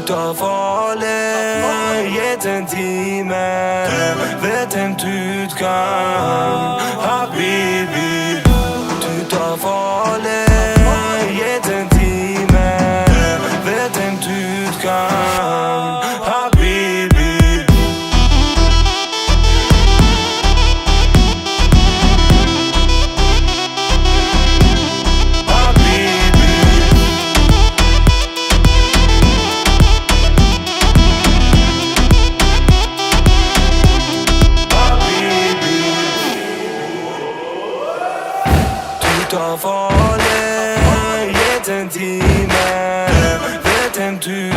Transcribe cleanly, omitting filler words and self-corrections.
ta farlig, gitt en time. Vet hvem du kan, habibi. Du tar farlig, gitt en time. Vet hvem du kan, habibi. Du tar farlig, gitt en time. Vet hvem du